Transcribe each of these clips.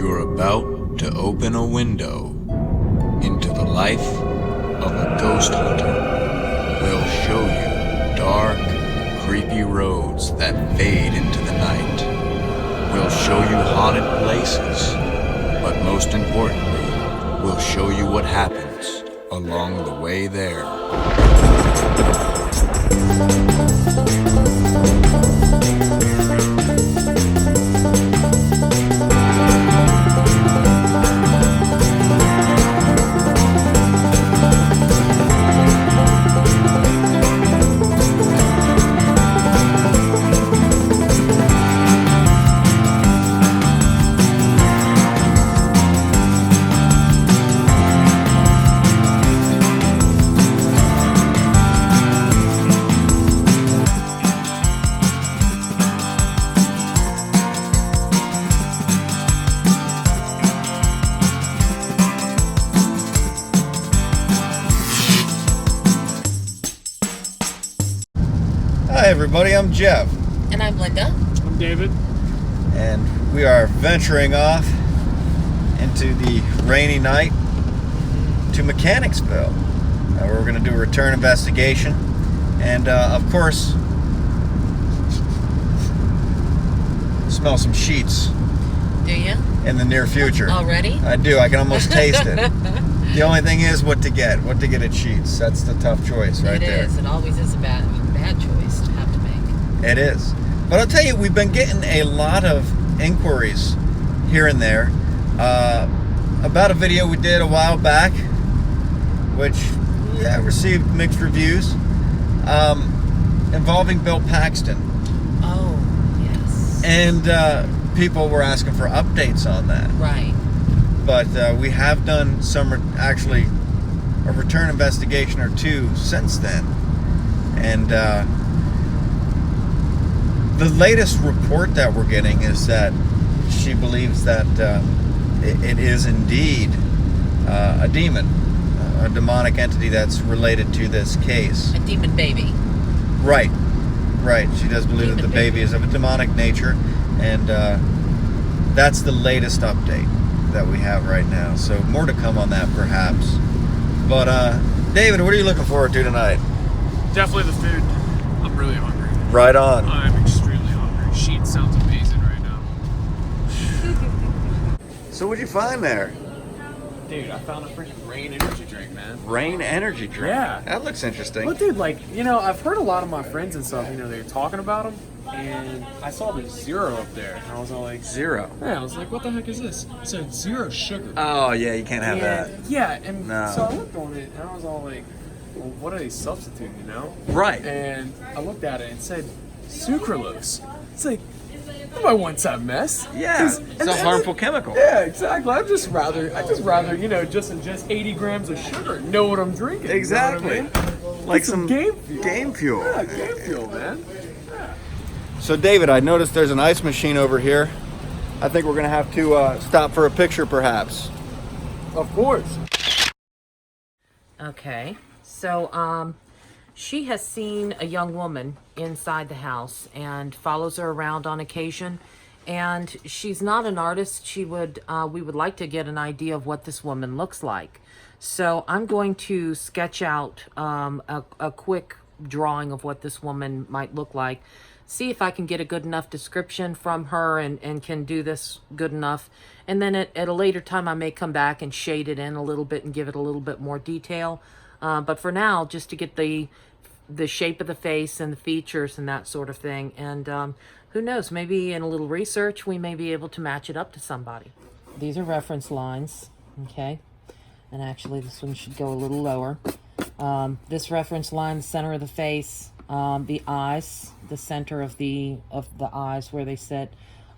You're about to open a window into the life of a ghost hunter. We'll show you dark, creepy roads that fade into the night. We'll show you haunted places, but most importantly, we'll show you what happens along the way there. Hi everybody, I'm Jeff. And I'm Linda. I'm David. And we are venturing off into the rainy night to Mechanicsville, where we're going to do a return investigation. And of course, smell some sheets Do you? in the near future. Already? I do, I can almost taste it. The only thing is what to get at Sheets. That's the tough choice right there. It is. It always is a bad choice to have to make. It is. But I'll tell you, we've been getting a lot of inquiries here and there about a video we did a while back, which received mixed reviews, involving Bill Paxton. Oh, yes. And people were asking for updates on that. Right. But we have done actually a return investigation or two since then. And the latest report that we're getting is that she believes that it is indeed a demon, a demonic entity that's related to this case. A demon baby. Right. She does believe that the baby is of a demonic nature, and that's the latest update that we have right now. So more to come on that, perhaps. But David, what are you looking forward to tonight? Definitely the food. I'm really hungry. Right on. I'm extremely hungry. Sheet sounds amazing right now. So what'd you find there? Dude, I found a freaking Rain energy drink, man. Rain energy drink. Yeah. That looks interesting. Well, dude, I've heard a lot of my friends and stuff, they're talking about them, and I saw the zero up there, and I was all like, Zero. yeah, I was like, what the heck is this? It said 0 sugar. Oh yeah, you can't have that. Yeah, and No. so I looked on it, and I was all like, well, what are they substituting, Right. And I looked at it and it said sucralose. It's like, I want that mess. Yeah, it's a harmful chemical. Yeah, exactly. I just rather, just ingest 80 grams of sugar and know what I'm drinking. Exactly. You know what I mean? Like Get some game fuel. Yeah, game fuel, man. So David, I noticed there's an ice machine over here. I think we're gonna have to stop for a picture, perhaps. Of course. Okay. So, she has seen a young woman inside the house and follows her around on occasion. And she's not an artist. We would like to get an idea of what this woman looks like. So I'm going to sketch out a quick drawing of what this woman might look like. See if I can get a good enough description from her and can do this good enough. And then at a later time, I may come back and shade it in a little bit and give it a little bit more detail. But for now, just to get the shape of the face and the features and that sort of thing. And who knows, maybe in a little research, we may be able to match it up to somebody. These are reference lines, okay? And actually, this one should go a little lower. This reference line, the center of the face, the eyes, the center of the eyes where they sit.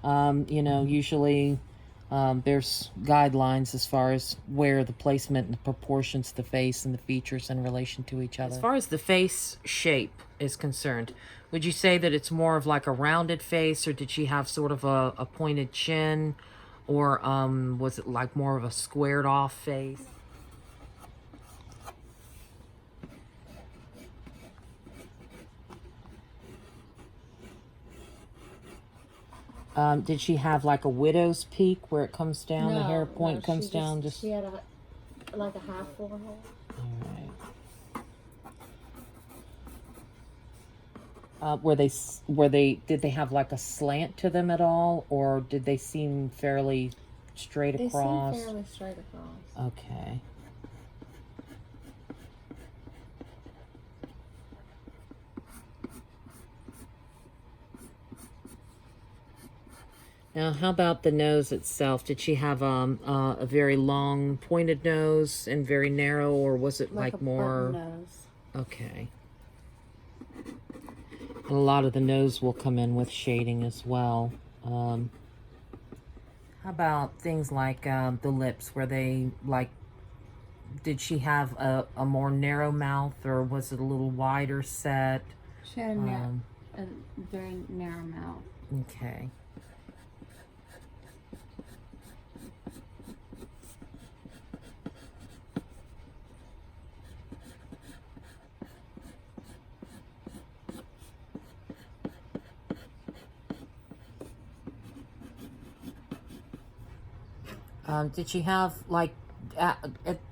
Usually there's guidelines as far as where the placement and the proportions of the face and the features in relation to each other. As far as the face shape is concerned, would you say that it's more of like a rounded face, or did she have sort of a pointed chin, or was it like more of a squared off face? Did she have like a widow's peak where it comes down, the hair point comes she down? Just she had like a half forehead. all right. Did they have like a slant to them at all, or did they seem fairly straight across? They seem fairly straight across. Okay. Now, how about the nose itself? Did she have a very long, pointed nose and very narrow, or was it like a more? button nose. Okay. And a lot of the nose will come in with shading as well. How about things like the lips? Were they like? Did she have a more narrow mouth, or was it a little wider set? She had a very narrow mouth. Okay. Did she have like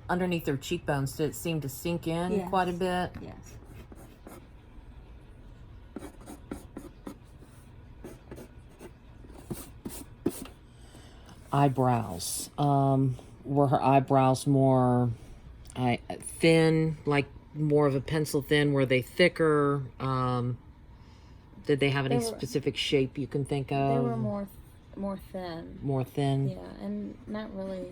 underneath her cheekbones? Did it seem to sink in Yes. quite a bit? Yes. Eyebrows. Were her eyebrows more thin, like more of a pencil thin? Were they thicker? Did they have any specific shape you can think of? They were more thin. More thin? Yeah, and not really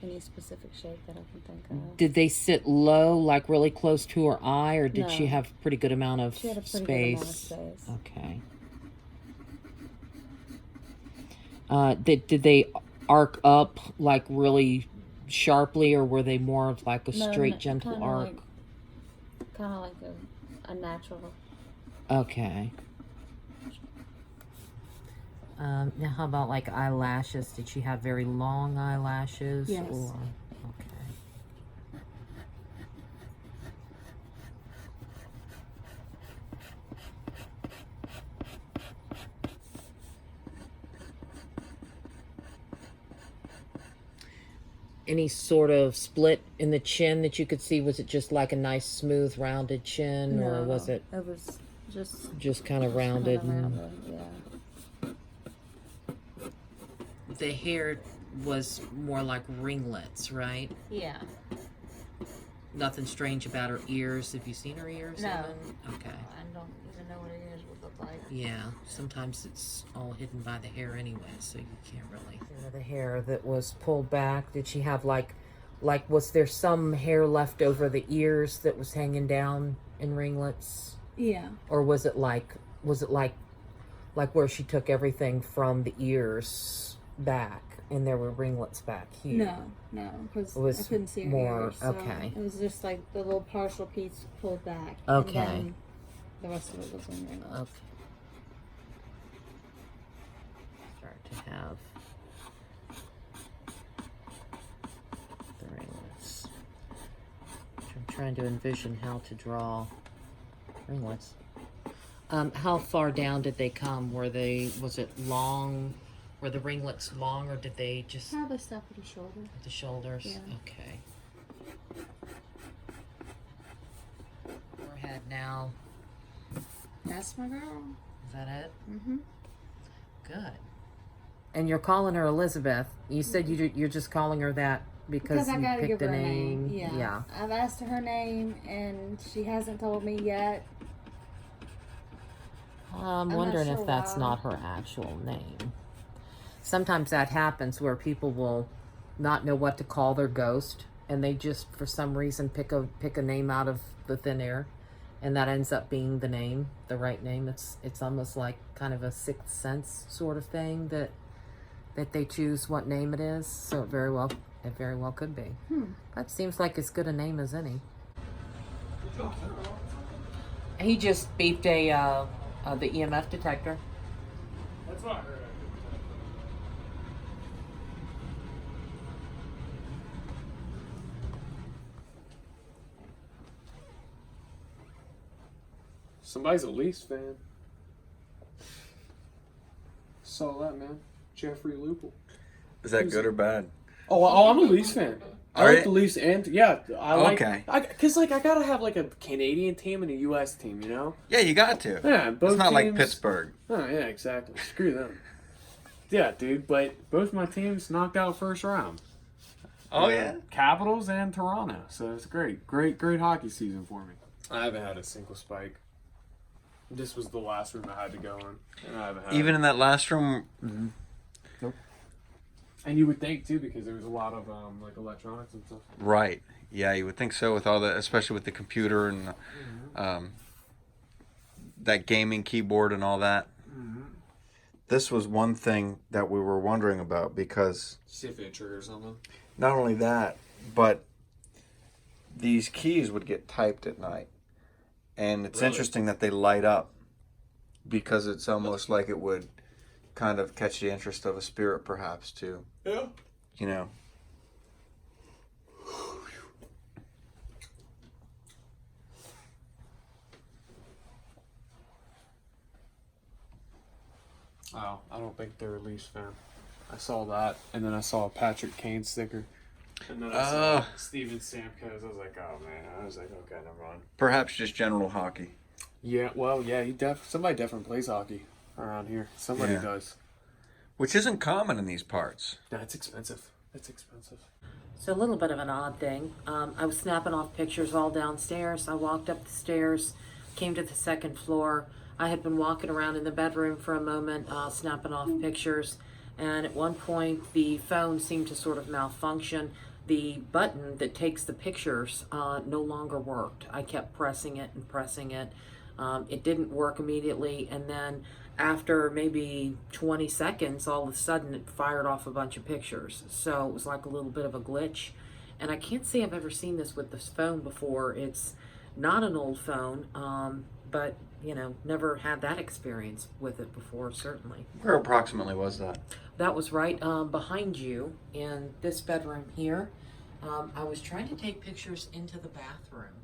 any specific shape that I can think of. Did they sit low, like really close to her eye, or did she have a pretty good amount of She had a pretty space? good amount of space. Okay. Did they arc up like really sharply, or were they more of like a straight, gentle arc? Kind of like a natural. Okay. Now, how about like eyelashes? Did she have very long eyelashes? Yes. Or, okay. Any sort of split in the chin that you could see? Was it just like a nice, smooth, rounded chin, No, or was it It was just kind of rounded? Yeah. The hair was more like ringlets, right? Yeah. Nothing strange about her ears. Have you seen her ears? No. Even? Okay. I don't even know what her ears would look like. Yeah, sometimes it's all hidden by the hair anyway, so you can't really. The hair that was pulled back, did she have like was there some hair left over the ears that was hanging down in ringlets? Yeah. Or was it like where she took everything from the ears back and there were ringlets back here? No, because was I couldn't see her more- ears. So okay. It was just like the little partial piece pulled back. Okay. And then the rest of it was in ringlets. Okay. Start to have the ringlets. I'm trying to envision how to draw ringlets. How far down did they come? Was it long? Were the ringlets long, or did they just Probably stop at the shoulder. at the shoulders? Yeah. Okay. Forehead now. That's my girl. Is that it? Mm-hmm. Good. And you're calling her Elizabeth. You said you're just calling her that because I you gotta give picked her a a name. name. Yeah. I've asked her name, and she hasn't told me yet. I'm not wondering sure if that's why. not her actual name. Sometimes that happens where people will not know what to call their ghost, and they just for some reason pick a name out of the thin air, and that ends up being the name, the right name. It's almost like kind of a sixth sense sort of thing that they choose what name it is. So it very well could be. That seems like as good a name as any. He just beeped the EMF detector. That's not her. Somebody's a Leafs fan. Saw that, man. Jeffrey Lupel. Is that good or bad? Oh, I'm a Leafs fan. I Are like you? the Leafs, and yeah, I like. Okay. Because I gotta have like a Canadian team and a U.S. team, you know. Yeah, you got to. Yeah, both It's not like teams- Pittsburgh. Oh yeah, exactly. Screw them. Yeah, dude. But both my teams knocked out first round. Oh, yeah? Capitals and Toronto. So it's great hockey season for me. I haven't had a single spike. This was the last room I had to go in, and I haven't had Even in that last room... Nope. And you would think too, because there was a lot of like electronics and stuff. Right. Yeah, you would think so with all the, especially with the computer and that gaming keyboard and all that. Mm-hmm. This was one thing that we were wondering about because See if it triggers something. not only that, but these keys would get typed at night. And it's Really? interesting that they light up because it's almost like it would kind of catch the interest of a spirit perhaps too. Yeah. You know. Oh, I don't think they're a Leafs fan. I saw that, and then I saw a Patrick Kane sticker. And then I saw Steven Stamkos. I was like, oh man. I was like, okay, never mind. Perhaps just general hockey. Yeah, well, yeah, somebody definitely plays hockey around here. Somebody Yeah. does. Which isn't common in these parts. No, it's expensive. It's expensive. So a little bit of an odd thing. I was snapping off pictures all downstairs. I walked up the stairs, came to the second floor. I had been walking around in the bedroom for a moment, snapping off pictures. And at one point, the phone seemed to sort of malfunction. The button that takes the pictures no longer worked. I kept pressing it and pressing it. It didn't work immediately. And then after maybe 20 seconds, all of a sudden it fired off a bunch of pictures. So it was like a little bit of a glitch. And I can't say I've ever seen this with this phone before. It's not an old phone, but, you know, never had that experience with it before, certainly. Where approximately was that? That was right behind you in this bedroom here. I was trying to take pictures into the bathroom.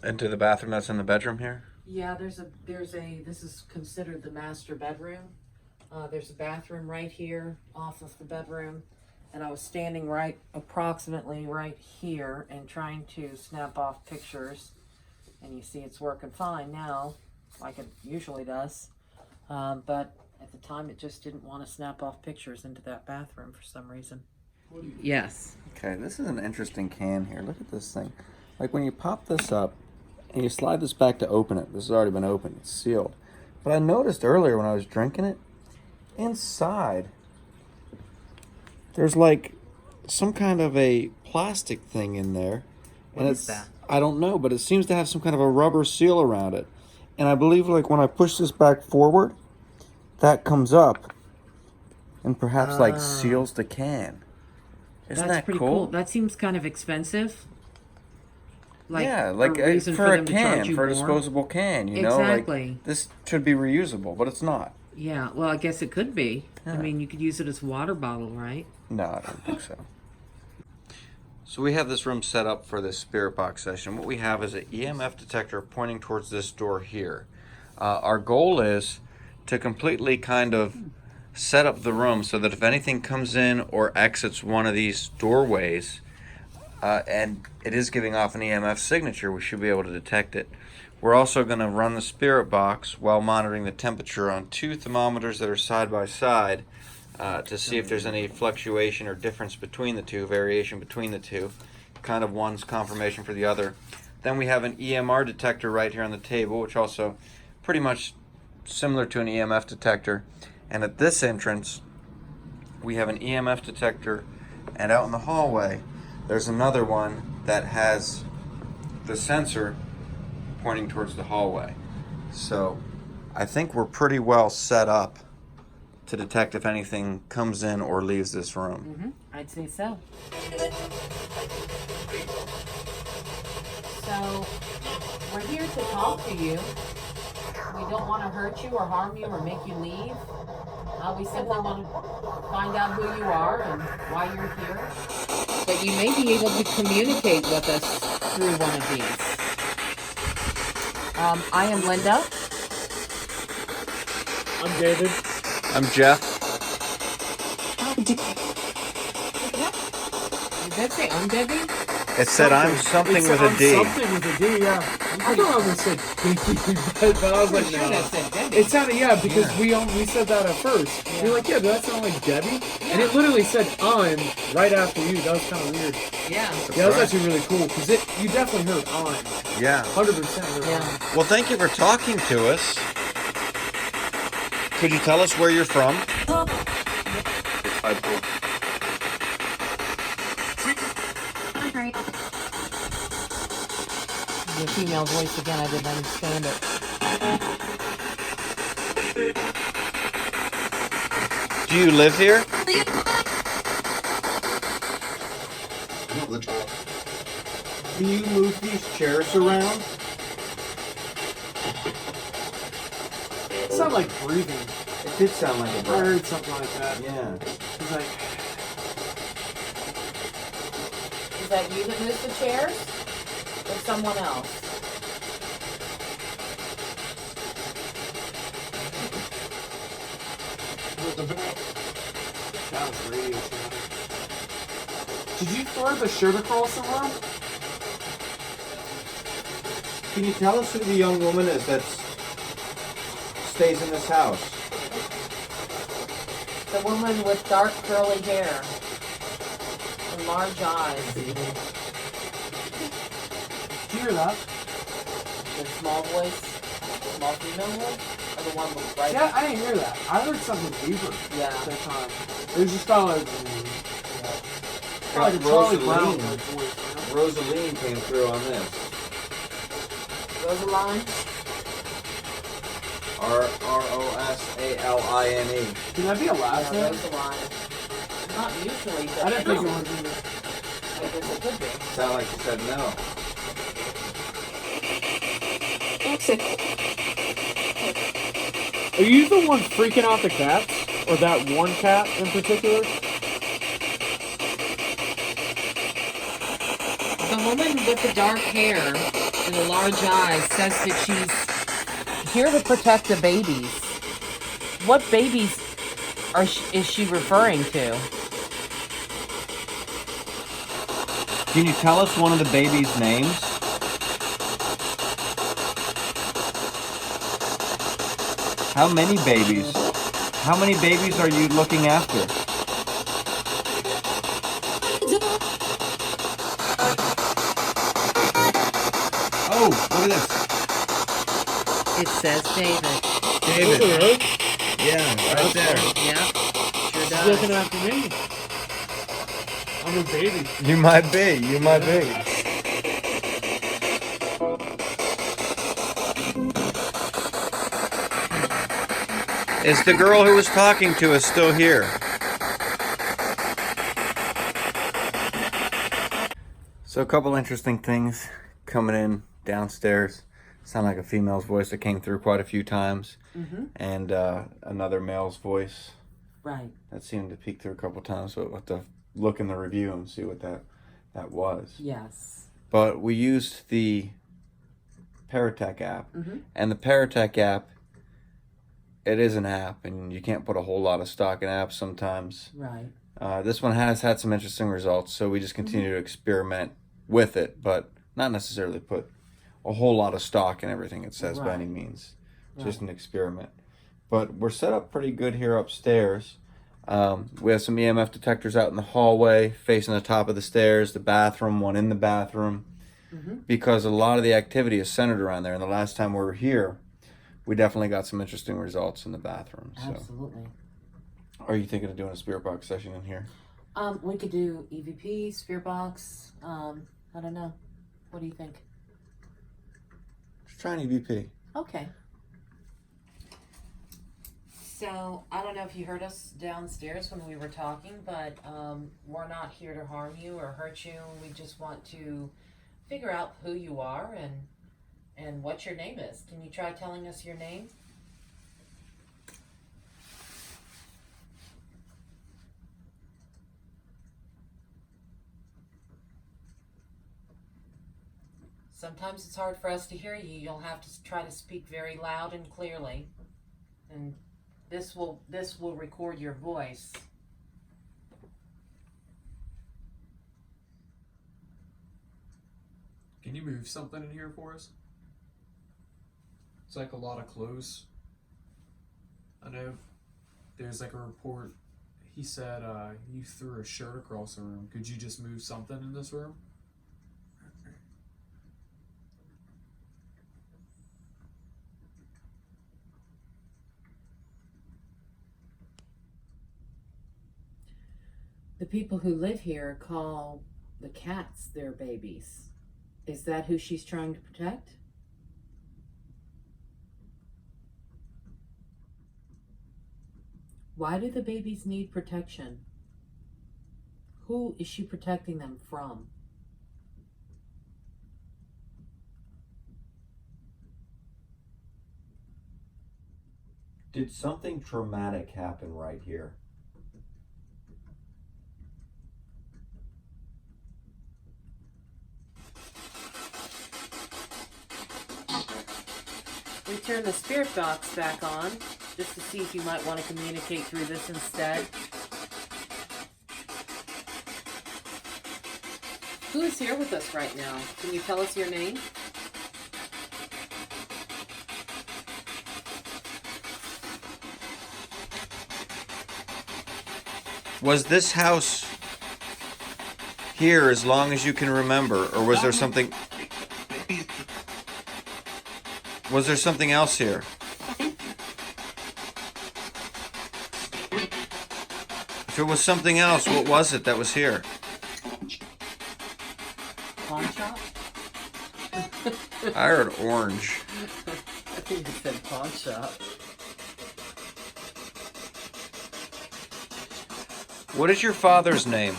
Into the bathroom that's in the bedroom here? Yeah, this is considered the master bedroom. There's a bathroom right here off of the bedroom. And I was standing approximately right here and trying to snap off pictures. And you see it's working fine now, like it usually does. But at the time it just didn't want to snap off pictures into that bathroom for some reason. Yes. Okay, this is an interesting can here. Look at this thing. Like when you pop this up and you slide this back to open it, this has already been opened, it's sealed. But I noticed earlier when I was drinking it, inside, there's like some kind of a plastic thing in there. What is that? I don't know, but it seems to have some kind of a rubber seal around it. And I believe like when I push this back forward, that comes up and perhaps like seals the can. Isn't That's that pretty cool? That seems kind of expensive. Yeah, like reason for a them to charge can, you for a more. disposable can, you know? Exactly. Like, this should be reusable, but it's not. Yeah, well, I guess it could be. I Yeah. mean, you could use it as a water bottle, right? No, I don't think so. So we have this room set up for this spirit box session. What we have is an EMF detector pointing towards this door here. Our goal is to completely kind of set up the room so that if anything comes in or exits one of these doorways, and it is giving off an EMF signature, we should be able to detect it. We're also going to run the spirit box while monitoring the temperature on 2 thermometers that are side by side to see if there's any fluctuation or difference between the two, variation between the two. Kind of one's confirmation for the other. Then we have an EMR detector right here on the table, which also pretty much similar to an EMF detector. And at this entrance, we have an EMF detector, and out in the hallway, there's another one that has the sensor pointing towards the hallway. So I think we're pretty well set up to detect if anything comes in or leaves this room. I'd say so. So, we're here to talk to you. We don't want to hurt you or harm you or make you leave. We simply want to find out who you are and why you're here. But you may be able to communicate with us through one of these. I am Linda. I'm David. I'm Jeff. Did that say I'm Debbie? It said I'm something with a D. Something with a D, yeah. I thought I was gonna say Pinky, but I was like, Sure, no. that said Debbie. It sounded, yeah, because we said that at first. Yeah. We were like, yeah, does that sound like Debbie? And it literally said I'm right after you. That was kind of weird. Yeah. Yeah, that was actually really cool because you definitely heard I'm. Yeah. 100% heard Yeah. I'm. Well, thank you for talking to us. Could you tell us where you're from? The female voice again, I didn't understand it. Do you live here? Can you move these chairs around? It sounded like breathing. It did sound like a I bird. heard something like that. Yeah. It's like, Is that you that moves the chairs? Or someone else? that was radio sound. Did you throw the sugar crawl somewhere? Can you tell us who the young woman is that stays in this house? The woman with dark curly hair and large eyes. Did you hear that? The small voice, small female voice, or the one with bright? Yeah, I didn't hear that. I heard something deeper Yeah. at that time. It was just kind of like, like a Charlie Brown like voice. Rosaline came through on this. Rosaline. Rosaline. Can that be a last Yeah, name? Rosaline. Not usually, but I didn't think it was. I guess it could be. Sound like you said no. Are you the one freaking out the cats? Or that one cat in particular? The woman with the dark hair and the large eyes says that she's here to protect the babies. What babies is she referring to? Can you tell us one of the babies' names? How many babies? How many babies are you looking after? Oh, look at this. It says David. David. Really? Yeah, right there. Yep. Sure She's does. looking after me. I'm a baby. You might be. You might be. Is the girl who was talking to us still here? So a couple interesting things coming in downstairs. Sound like a female's voice that came through quite a few times. And another male's voice Right. that seemed to peek through a couple times. So we'll have to look in the review and see what that was. Yes. But we used the Paratech app. And the Paratech app, it is an app, and you can't put a whole lot of stock in apps sometimes. Right. This one has had some interesting results, so we just continue to experiment with it, but not necessarily put a whole lot of stock in everything it says by any Right. means. Just an experiment. But we're set up pretty good here upstairs. We have some EMF detectors out in the hallway, facing the top of the stairs, the bathroom, one in the bathroom, because a lot of the activity is centered around there. And the last time we were here, we definitely got some interesting results in the bathroom. So, Absolutely. are you thinking of doing a spirit box session in here? We could do EVP, Spirit Box. I don't know. What do you think? Just try an EVP. Okay. So, I don't know if you heard us downstairs when we were talking, but we're not here to harm you or hurt you. We just want to figure out who you are and what your name is. Can you try telling us your name? Sometimes it's hard for us to hear you. You'll have to try to speak very loud and clearly. And This will record your voice. Can you move something in here for us? It's like a lot of clothes. I know there's like a report. He said you threw a shirt across the room. Could you just move something in this room? The people who live here call the cats their babies. Is that who she's trying to protect? Why do the babies need protection? Who is she protecting them from? Did something traumatic happen right here? We turn the spirit box back on just to see if you might want to communicate through this instead. Who is here with us right now? Can you tell us your name? Was this house here as long as you can remember, or was there something? Was there something else here? If it was something else, what was it that was here? Pawn shop? I heard orange. I think you said pawn shop. What is your father's name?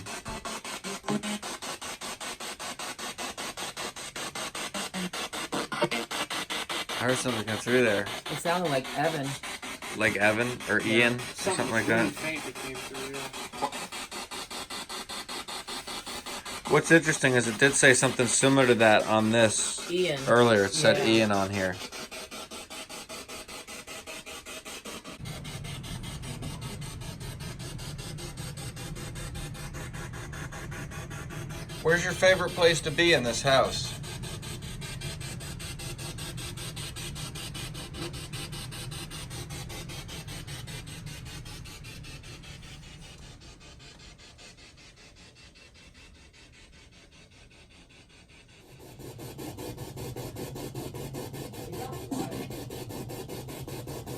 I heard something come through there. It sounded like Evan. Like Evan or Ian or something like that. Really faint that came through, yeah. What's interesting is it did say something similar to that on this Ian. earlier. It said Yeah. Ian on here. Where's your favorite place to be in this house?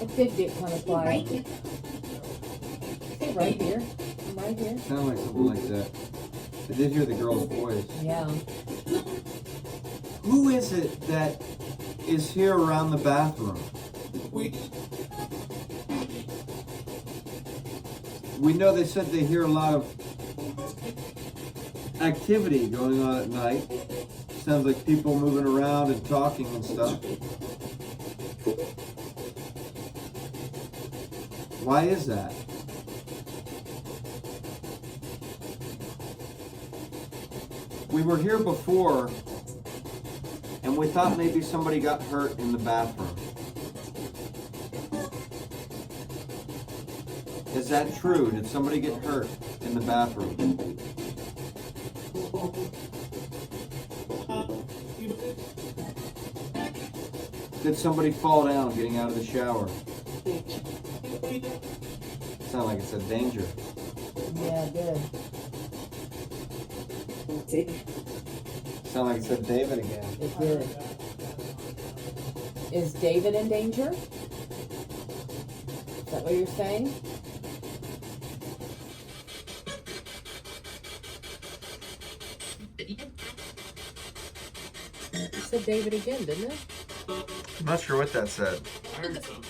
It did get kind of quiet. Hey, right here. I'm right here. Sound like something like that. I did hear the girl's voice. Yeah. Who is it that is here around the bathroom? We know they said they hear a lot of activity going on at night. Sounds like people moving around and talking and stuff. Why is that? We were here before, and we thought maybe somebody got hurt in the bathroom. Is that true? Did somebody get hurt in the bathroom? Did somebody fall down getting out of the shower? Sound like it said danger. Yeah, it did. Sound like it said David again. It did. Is David in danger? Is that what you're saying? You said David again, didn't it? I'm not sure what that said. I heard something.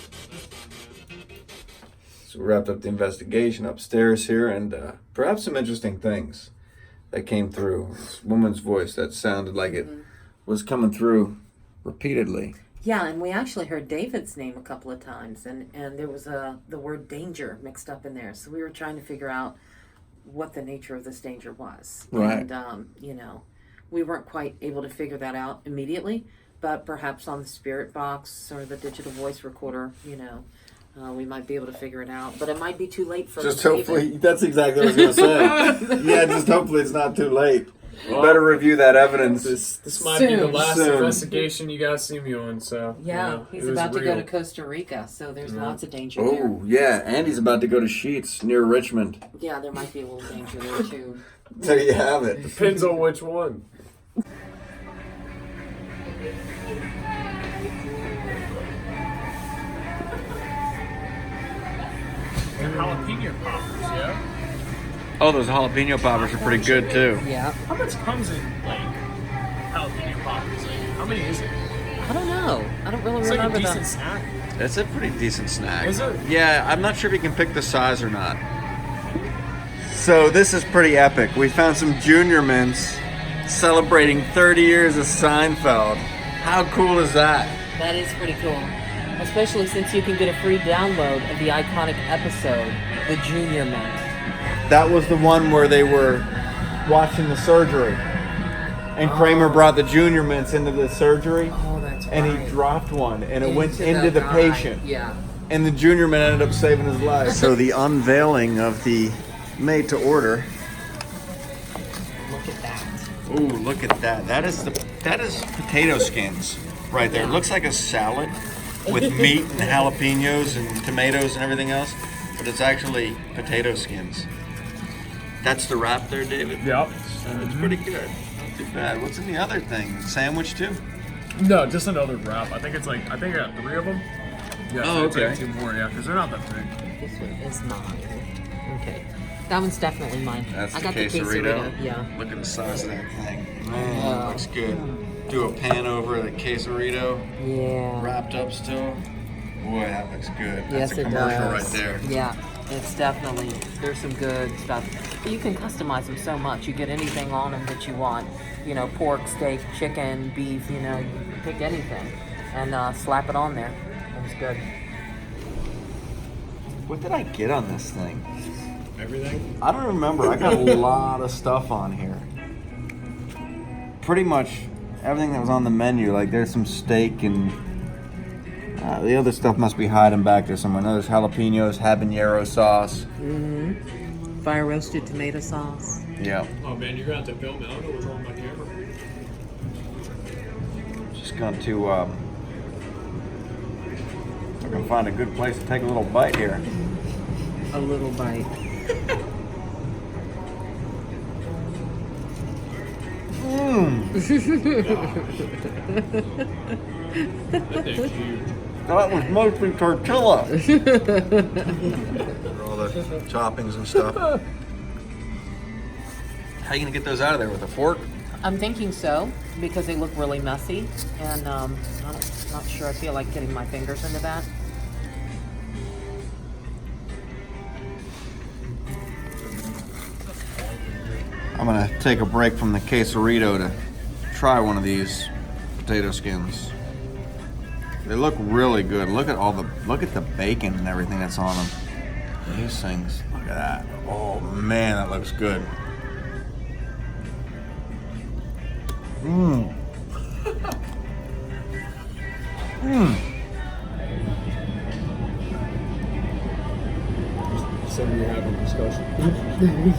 So we wrapped up the investigation upstairs here, and perhaps some interesting things that came through. This woman's voice that sounded like it was coming through repeatedly. Yeah, and we actually heard David's name a couple of times, and there was the word danger mixed up in there. So we were trying to figure out what the nature of this danger was. Right. And, we weren't quite able to figure that out immediately, but perhaps on the spirit box or the digital voice recorder, We might be able to figure it out, but it might be too late for Just David. hopefully, that's exactly what I was going to say. Yeah, just hopefully it's not too late. Better review that evidence. This might be the Soon. last Soon. investigation you guys see me on. So Yeah, you know, he's it was about to go real. to Costa Rica, so there's lots of danger Oh, yeah, Andy's about to go to Sheets near Richmond. there. Yeah, there might be a little danger there too. There you have it. Depends on which one. Jalapeno poppers, yeah. Oh, those jalapeno poppers are pretty good too. Yeah, How much comes in like jalapeno poppers? Like, how many is it? I don't know. I don't really It's like a remember decent that. snack. That's a pretty decent snack. Is it? Yeah, I'm not sure if you can pick the size or not. So this is pretty epic. We found some junior mints celebrating 30 years of Seinfeld. How cool is that? That is pretty cool, especially since you can get a free download of the iconic episode, The Junior Mint. That was the one where they were watching the surgery. And Kramer brought the junior mints into the surgery. Oh, that's And right. he dropped one, and it went Into into the guy. patient. Yeah. And the junior man ended up saving his life. So the unveiling of the made to order. Look at that. Ooh, look at that. That is potato skins right there. It looks like a salad with meat and jalapenos and tomatoes and everything else, but it's actually potato skins. That's the wrap there, David? Yep. It's pretty good. Not too bad. What's in the other thing? Sandwich too? No, just another wrap. I think I got 3 of them. Yeah, Oh, so okay. Take 2 more, yeah, because they're not that big. This one is mine. Okay. That one's definitely mine. That's I the got quesarito. Yeah. Look at the size of that thing. Man, looks good. Do a pan over the quesarito, Yeah. wrapped up still. Boy, that looks good. Yes, That's a it commercial does. right there. Yeah, it's definitely, there's some good stuff. But you can customize them so much. You get anything on them that you want. You know, pork, steak, chicken, beef, you know, you can pick anything and slap it on there. It's good. What did I get on this thing? Everything? I don't remember. I got a lot of stuff on here. Pretty much everything that was on the menu. Like there's some steak and the other stuff must be hiding back there somewhere. There's jalapenos, habanero sauce. Fire roasted tomato sauce. Yeah. Oh man, you're gonna have to film it. I don't know what's wrong with my camera. Just going to I can find a good place to take a little bite here. A little bite. That thing's huge. That was mostly tortilla. All the toppings and stuff. How you gonna get those out of there, with a fork? I'm thinking so, because they look really messy, and I'm not sure I feel like getting my fingers into that. I'm gonna take a break from the quesarito to try one of these potato skins. They look really good. Look at the bacon and everything that's on them. These things, look at that. Oh man, that looks good. Mmm. Mmm. So we're having a discussion.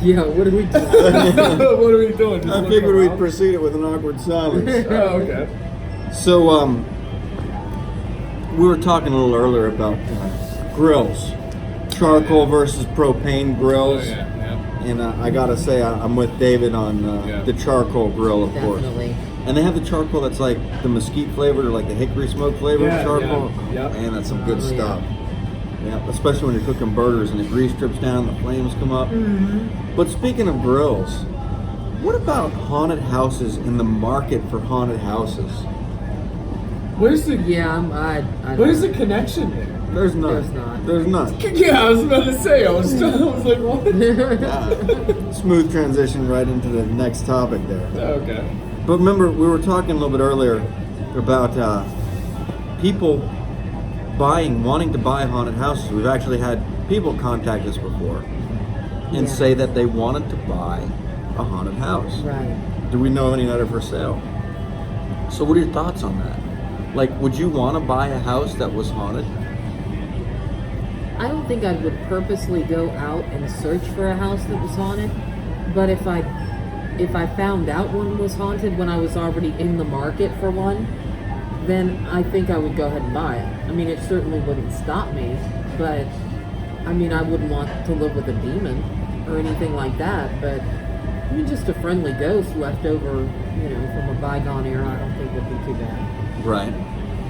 Yeah, what are we doing? What are we doing? Just I looking figured we'd around? proceed it with an awkward silence. Oh, okay. So, we were talking a little earlier about grills, charcoal versus propane Oh, grills, yeah. and I gotta say I'm with David on Yeah. the charcoal grill, of course. Definitely. And they have the charcoal that's like the mesquite flavored or like the hickory smoke flavored Yeah, charcoal. yeah. Yep. Man, that's some good Oh, yeah. stuff. Yeah, especially when you're cooking burgers and the grease drips down, the flames come up. Mm-hmm. But speaking of grills, what about haunted houses in the market for haunted houses? Where's the I Where's the connection there? There's none. There's not. There's none. Yeah, I was about to say. I was like, what? Smooth transition right into the next topic there. Okay. But remember, we were talking a little bit earlier about people wanting to buy haunted houses. We've actually had people contact us before and Yeah. say that they wanted to buy a haunted house. Right. Do we know any that are for sale? So what are your thoughts on that? Like, would you want to buy a house that was haunted? I don't think I would purposely go out and search for a house that was haunted, but if I found out one was haunted when I was already in the market for one, then I think I would go ahead and buy it. I mean, it certainly wouldn't stop me, but I mean, I wouldn't want to live with a demon or anything like that, but I mean, just a friendly ghost left over, you know, from a bygone era, I don't think would be too bad. Right.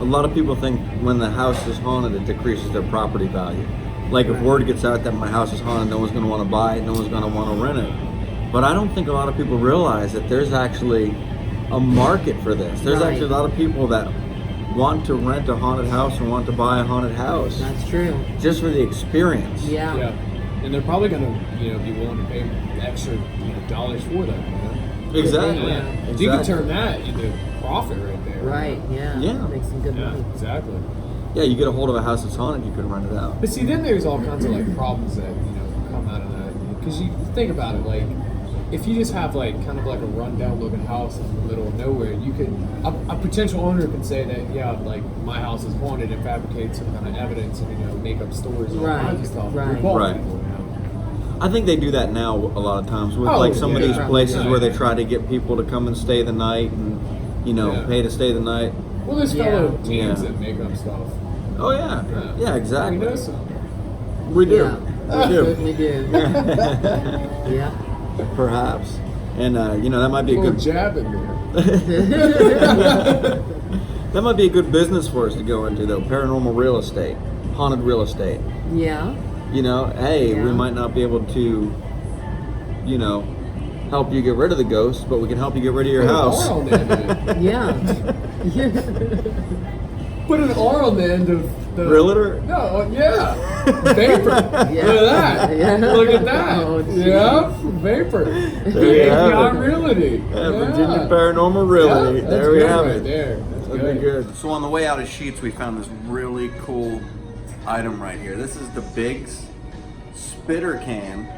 A lot of people think when the house is haunted, it decreases their property value. Like if word gets out that my house is haunted, no one's going to want to buy it, no one's going to want to rent it. But I don't think a lot of people realize that there's actually a market for this. There's Right. actually a lot of people that want to rent a haunted house or want to buy a haunted house That's true. just for the experience. Yeah. Yeah, and they're probably gonna, be willing to pay extra, dollars for that. Exactly. Yeah. If you could turn that into profit right there. Right, yeah. Yeah. Make some good Yeah, money. exactly. Yeah, you get a hold of a house that's haunted, you could rent it out. But see, then there's all kinds of problems that come out of that. Because you think about it, if you just have kind of a rundown looking house in the middle of nowhere, you could a potential owner could say that my house is haunted and fabricate some kind of evidence and make up stories and all Right, kinds of stuff. right. Report Right. people, I think they do that now a lot of times with some of yeah. these places Yeah. where they try to get people to come and stay the night and Yeah. pay to stay the night. Well, there's Yeah. fellow teams Yeah. that make up stuff. Oh yeah, yeah, exactly. We know some. We do, Yeah. we do. Certainly do. Yeah. Perhaps, and that might be a Little good jab in there. that might be a good business for us to go into though. Paranormal real estate, haunted real estate. Yeah. Hey, we Yeah. might not be able to, help you get rid of the ghosts, but we can help you get rid of your Put an house. R on the end of it. Yeah. Put an R on the end of the Realtor? No, yeah. Vapor. Yeah. Look at that. Yeah. Look at that. Oh, geez. Yeah. Vapor. There you have VPI it. Realty. Yeah, Virginia Paranormal Realty. Yeah, there we that's have good it. right there. That's That'd be good. So on the way out of Sheets, we found this really cool item right here. This is the Biggs spitter can,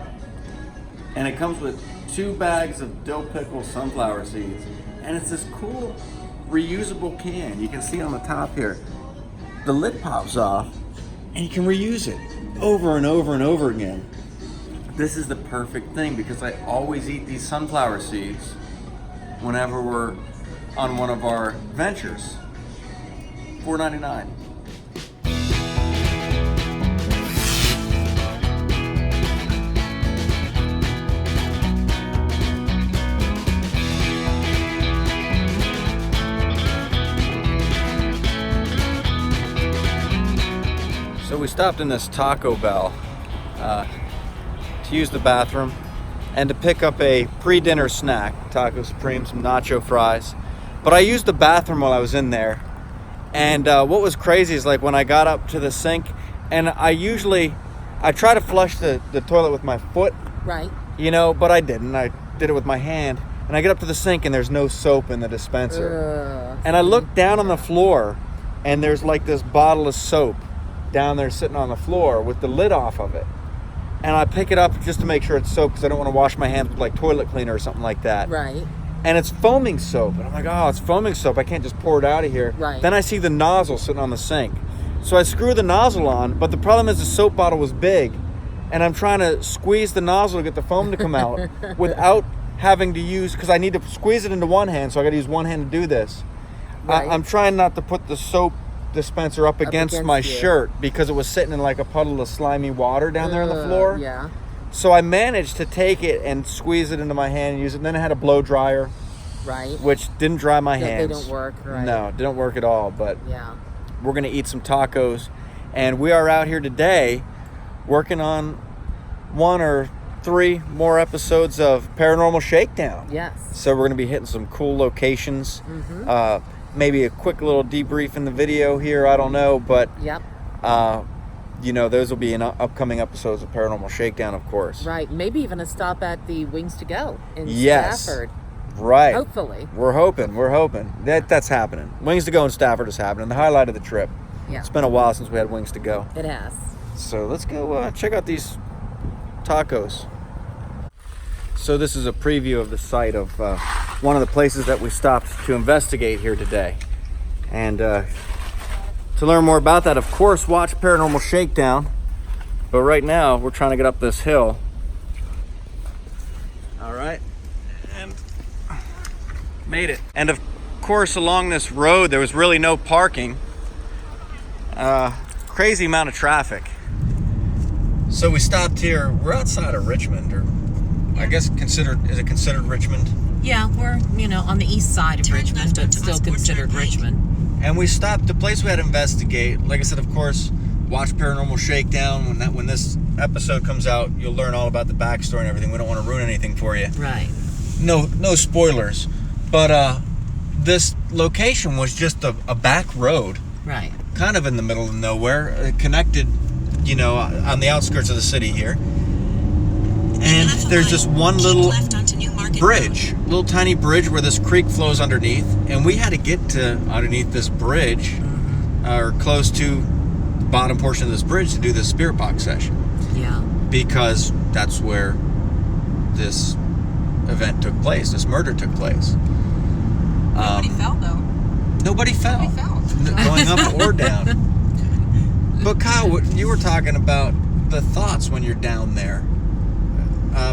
and it comes with 2 bags of dill pickle sunflower seeds, and it's this cool reusable can. You can see on the top here, the lid pops off, and you can reuse it over and over and over again. This is the perfect thing because I always eat these sunflower seeds whenever we're on one of our ventures. $4.99. So we stopped in this Taco Bell to use the bathroom and to pick up a pre-dinner snack, Taco Supreme, some nacho fries. But I used the bathroom while I was in there. And what was crazy is when I got up to the sink, and I try to flush the toilet with my foot, Right. but I didn't. I did it with my hand. And I get up to the sink and there's no soap in the dispenser. And I look down on the floor and there's this bottle of soap down there sitting on the floor with the lid off of it. And I pick it up just to make sure it's soap because I don't want to wash my hands with toilet cleaner or something like that. Right. And it's foaming soap. And I'm like, oh, it's foaming soap. I can't just pour it out of here. Right. Then I see the nozzle sitting on the sink. So I screw the nozzle on, but the problem is the soap bottle was big. And I'm trying to squeeze the nozzle to get the foam to come out without having to use, because I need to squeeze it into one hand, so I got to use one hand to do this. Right. I'm trying not to put the soap dispenser up against my you. shirt because it was sitting in a puddle of slimy water down there on the floor. Yeah. So I managed to take it and squeeze it into my hand and use it. And then I had a blow dryer, Right. which didn't dry my They hands. don't work, right? No, it didn't work at all. But Yeah. we're going to eat some tacos. And we are out here today working on 1 or 3 more episodes of Paranormal Shakedown. Yes. So we're going to be hitting some cool locations. Mm-hmm. Maybe a quick little debrief in the video here. I don't know. But, Yep. those will be in upcoming episodes of Paranormal Shakedown, of course. Right. Maybe even a stop at the Wings to Go in Yes. Stafford. Right. Hopefully. We're hoping. That's happening. Wings to Go in Stafford is happening. The highlight of the trip. Yeah. It's been a while since we had Wings to Go. It has. So let's go check out these tacos. So this is a preview of the site of one of the places that we stopped to investigate here today. And to learn more about that, of course, watch Paranormal Shakedown. But right now, we're trying to get up this hill. All right, and made it. And of course, along this road, there was really no parking. Crazy amount of traffic. So we stopped here. We're outside of Richmond, or I guess is it considered Richmond? Yeah, we're, on the east side of Richmond, but still considered Richmond. And we stopped. The place we had to investigate, like I said, of course, watch Paranormal Shakedown. When this episode comes out, you'll learn all about the backstory and everything. We don't want to ruin anything for you. Right. No spoilers. But this location was just a back road. Right. Kind of in the middle of nowhere, connected, on the outskirts of the city here. And there's just one little bridge, little tiny bridge where this creek flows underneath. And we had to get to underneath this bridge, or close to the bottom portion of this bridge to do this spirit box session. Yeah. Because that's where this event took place, this murder took place. Nobody fell, though. Nobody fell. Nobody fell. Going up or down. But Kyle, you were talking about the thoughts when you're down there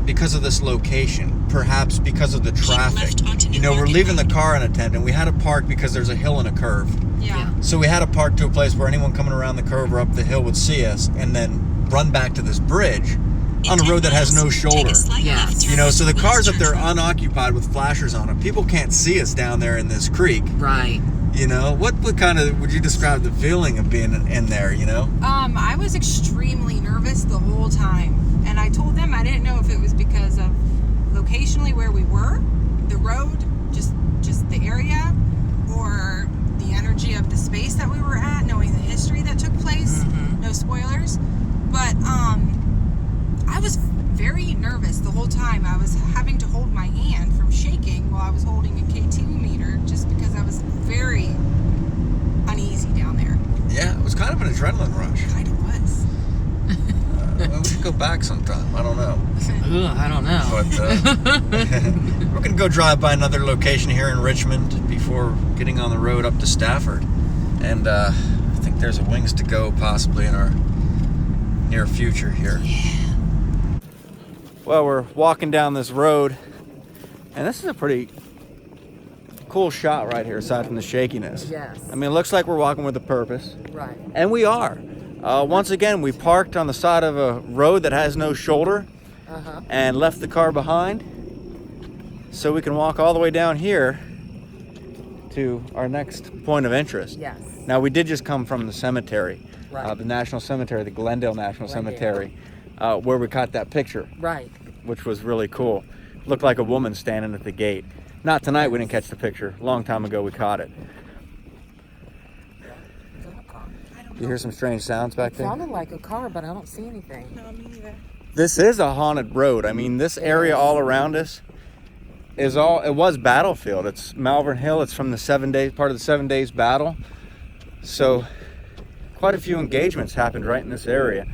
because of this location, perhaps because of the traffic. We're leaving the car unattended. We had to park because there's a hill and a curve. Yeah. So we had to park to a place where anyone coming around the curve or up the hill would see us, and then run back to this bridge on a road that has no shoulder. Yeah. So the cars up there unoccupied with flashers on them. People can't see us down there in this creek. Right. What kind of would you describe the feeling of being in there, I was extremely nervous the whole time. And I told them I didn't know if it was because of locationally where we were, the road, just the area, or the energy of the space that we were at, knowing the history that took place. No spoilers. But I was very nervous the whole time. I was having to hold my hand from shaking while I was holding a K2 meter, just because I was very uneasy down there. Yeah, it was kind of an adrenaline rush. Kind of was. We should go back sometime. I don't know. I don't know. But we're going to go drive by another location here in Richmond before getting on the road up to Stafford. And I think there's a Wings to Go possibly in our near future here. Yeah. Well, we're walking down this road, and this is a pretty cool shot right here, aside from the shakiness. Yes. I mean, it looks like we're walking with a purpose. Right. And we are. Once again, we parked on the side of a road that has no shoulder and left the car behind so we can walk all the way down here to our next point of interest. Yes. Now, we did just come from the cemetery, Right. the National Cemetery, the Glendale National Cemetery, where we caught that picture, Right. which was really cool. Looked like a woman standing at the gate. Not tonight, we didn't catch the picture. A long time ago, we caught it. You hear some strange sounds back there? Sounded like a car, but I don't see anything. No, me neither. This is a haunted road. I mean, this area all around us it was battlefield. It's Malvern Hill. It's from the part of the 7 days battle. So quite a few engagements happened right in this area.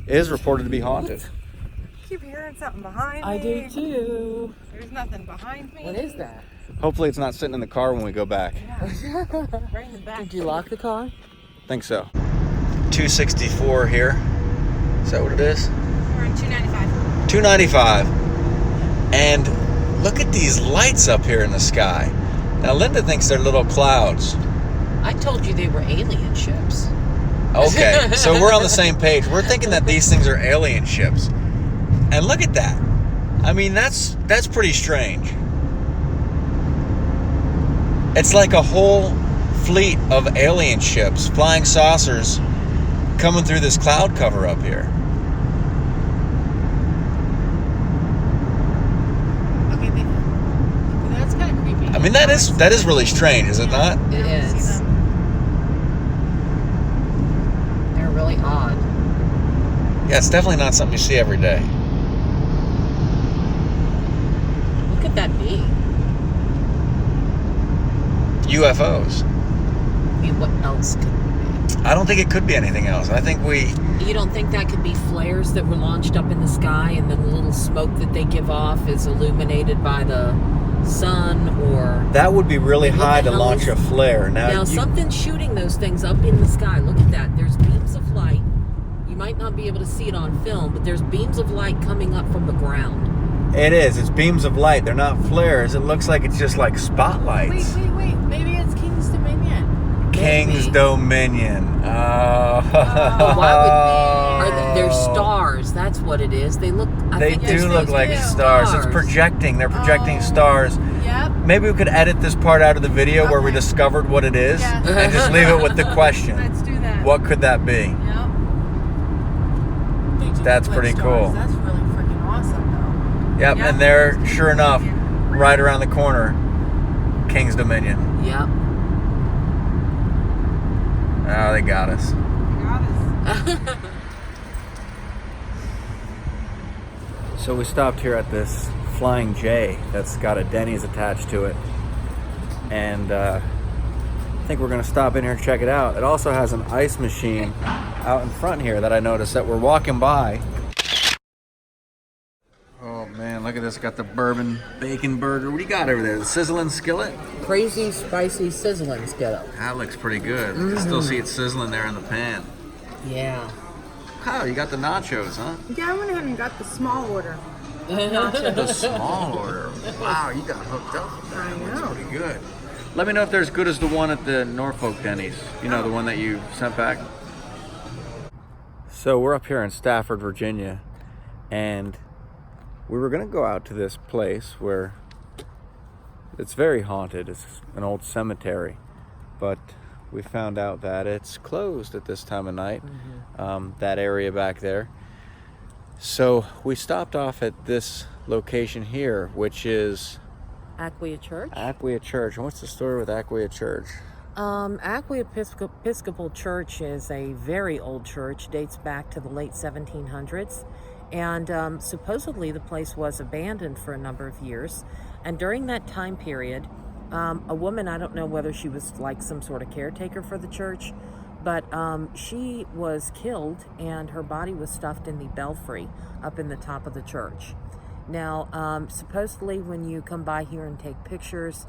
It is reported to be haunted. I keep hearing something behind me. I do too. There's nothing behind me. What is that? Hopefully it's not sitting in the car when we go back. Right in the back. Did you lock the car? Think so. 264 here. Is that what it is? We're on 295. 295. And look at these lights up here in the sky. Now Linda thinks they're little clouds. I told you they were alien ships. Okay, so we're on the same page. We're thinking that these things are alien ships. And look at that. I mean, that's pretty strange. It's like a whole fleet of alien ships, flying saucers, coming through this cloud cover up here. Okay, that's kind of creepy. I mean, that is really strange, is it not? It is. They're really odd. Yeah, it's definitely not something you see every day. What could that be? UFOs. I mean, what else could it be? I don't think it could be anything else. I think You don't think that could be flares that were launched up in the sky, and then the little smoke that they give off is illuminated by the sun, or that would be really What the high to hell launch is- a flare. now something's shooting those things up in the sky. Look at that. There's beams of light. You might not be able to see it on film, but there's beams of light coming up from the ground. It is. It's beams of light. They're not flares. It looks like it's just like spotlights. Wait. Maybe it's King's Dominion. King's Dominion. Why would they're stars? That's what it is. They look. They do look like stars. It's projecting. They're projecting stars. Yep. Maybe we could edit this part out of the video where we discovered what it is and just leave it with the question. Let's do that. What could that be? Yep. That's pretty cool. That's really freaking awesome, though. Yep, and there, sure enough, right around the corner, King's Dominion. Yep. Oh, they got us. So we stopped here at this Flying J that's got a Denny's attached to it. And I think we're gonna stop in here and check it out. It also has an ice machine out in front here that I noticed that we're walking by. Oh man, look at this. Got the bourbon bacon burger. What do you got over there? The sizzling skillet? Crazy spicy sizzling skillet. That looks pretty good. You can still see it sizzling there in the pan. Yeah. Oh, you got the nachos, huh? Yeah, I went ahead and got the small order. The small order. Wow, you got hooked up with that. I Looks know. pretty good. Let me know if they're as good as the one at the Norfolk Denny's. You know, the one that you sent back. So we're up here in Stafford, Virginia, and we were going to go out to this place where it's very haunted. It's an old cemetery, but we found out that it's closed at this time of night, that area back there. So we stopped off at this location here, which is Aquia Church. Aquia Church. And what's the story with Aquia Church? Aquia Episcopal Church is a very old church, dates back to the late 1700s. And supposedly the place was abandoned for a number of years. And during that time period, a woman, I don't know whether she was like some sort of caretaker for the church, but she was killed and her body was stuffed in the belfry up in the top of the church. Now, supposedly when you come by here and take pictures,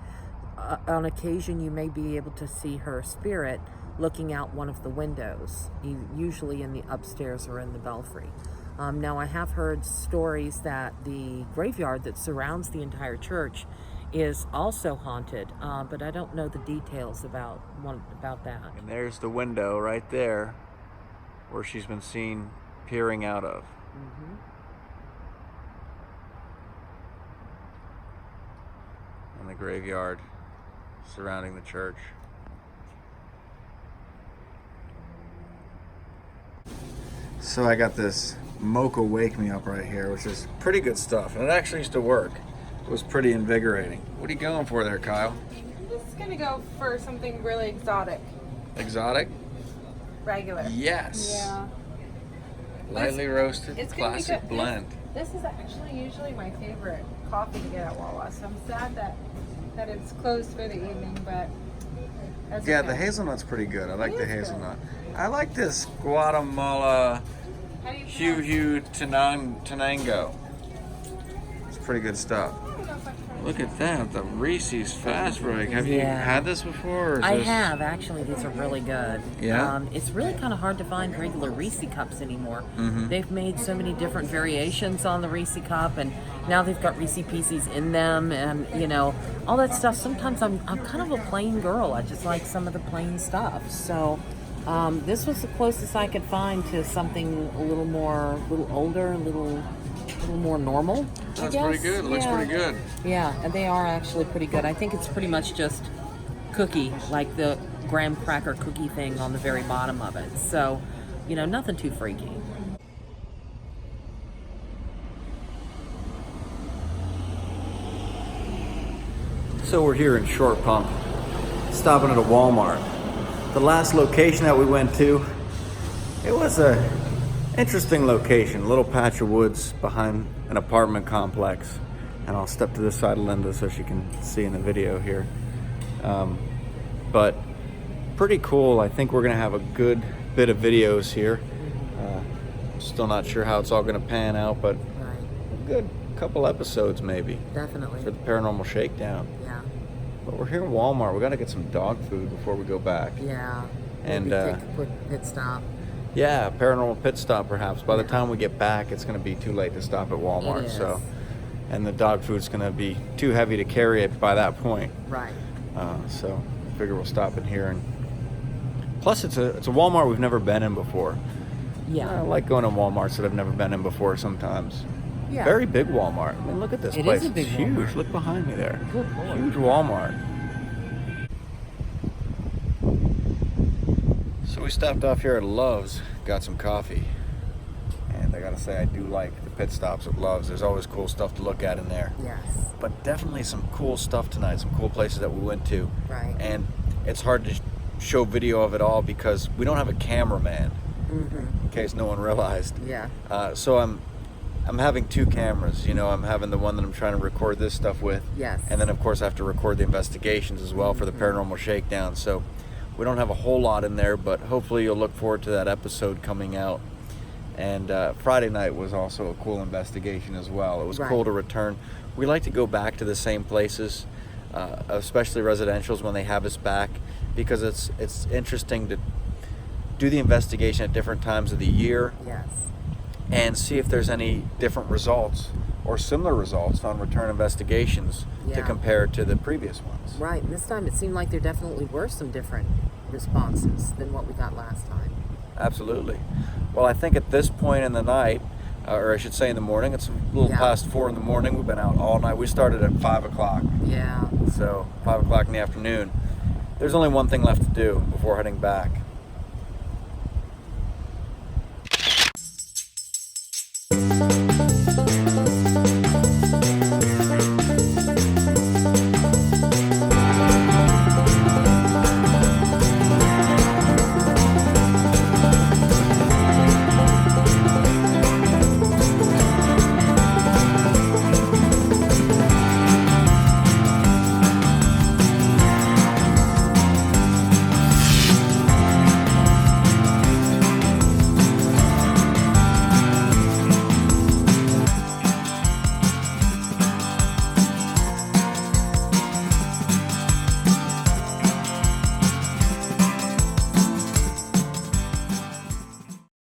on occasion you may be able to see her spirit looking out one of the windows, usually in the upstairs or in the belfry. Now, I have heard stories that the graveyard that surrounds the entire church is also haunted, but I don't know the details about that. And there's the window right there where she's been seen peering out of. And the graveyard surrounding the church. So I got this Mocha Wake Me Up right here, which is pretty good stuff. And it actually used to work. It was pretty invigorating. What are you going for there, Kyle? I'm just gonna go for something really exotic. Exotic? Regular. Yes. Yeah. Lightly roasted, It's gonna be classic good. blend. This is actually usually my favorite coffee to get at Wawa, so I'm sad that it's closed for the evening, but that's Yeah, okay. the hazelnut's pretty good. I like It the is good. hazelnut. I like this Guatemala How do you Hue Tenango. It's pretty good stuff. Look at that, the Reese's Fast Break. Have you Yeah. had this before? Or is I this- have, actually. These are really good. Yeah? It's really kind of hard to find regular Reese cups anymore. They've made so many different variations on the Reese cup, and now they've got Reese Pieces in them, and you know, all that stuff. Sometimes I'm kind of a plain girl. I just like some of the plain stuff. So this was the closest I could find to something a little older, a little more normal. That's pretty good. Looks pretty good. Yeah, and they are actually pretty good. I think it's pretty much just cookie, like the graham cracker cookie thing on the very bottom of it. So, you know, nothing too freaky. So we're here in Short Pump, stopping at a Walmart. The last location that we went to, it was a interesting location, a little patch of woods behind an apartment complex. And I'll step to this side of Linda so she can see in the video here. But pretty cool. I think we're gonna have a good bit of videos here. Still not sure how it's all gonna pan out, but Right. a good couple episodes maybe Definitely. for the Paranormal Shakedown. Yeah. But we're here in Walmart. We got to get some dog food before we go back. Yeah. And, Maybe take a quick pit stop. Yeah, paranormal pit stop perhaps. By the time we get back, it's going to be too late to stop at Walmart. It is. So, and the dog food's going to be too heavy to carry it by that point. Right. So I figure we'll stop in here. And plus, it's a Walmart we've never been in before. Yeah. I like going to Walmarts that I've never been in before sometimes. Yeah. Very big Walmart. I mean, look at this It place. is a big it's huge. Walmart. Look behind me there. Good Lord. Huge Walmart. So we stopped off here at Love's, got some coffee. And I gotta say, I do like the pit stops at Love's. There's always cool stuff to look at in there. Yes. But definitely some cool stuff tonight, some cool places that we went to. Right. And it's hard to show video of it all because we don't have a cameraman, in case no one realized. Yeah. So I'm having two cameras. You know, I'm having the one that I'm trying to record this stuff with. Yes. And then, of course, I have to record the investigations as well for the Paranormal Shakedown. So we don't have a whole lot in there, but hopefully you'll look forward to that episode coming out. And Friday night was also a cool investigation as well. It was Right. cool to return. We like to go back to the same places, especially residentials when they have us back, because it's interesting to do the investigation at different times of the year Yes. and see if there's any different results or similar results on return investigations to Yeah. compare to the previous ones. Right. And this time it seemed like there definitely were some different responses than what we got last time. Absolutely. Well, I think at this point in the night, or I should say in the morning, it's a little Yeah. past 4 in the morning. We've been out all night. We started at 5 o'clock, Yeah. so 5 o'clock in the afternoon. There's only one thing left to do before heading back.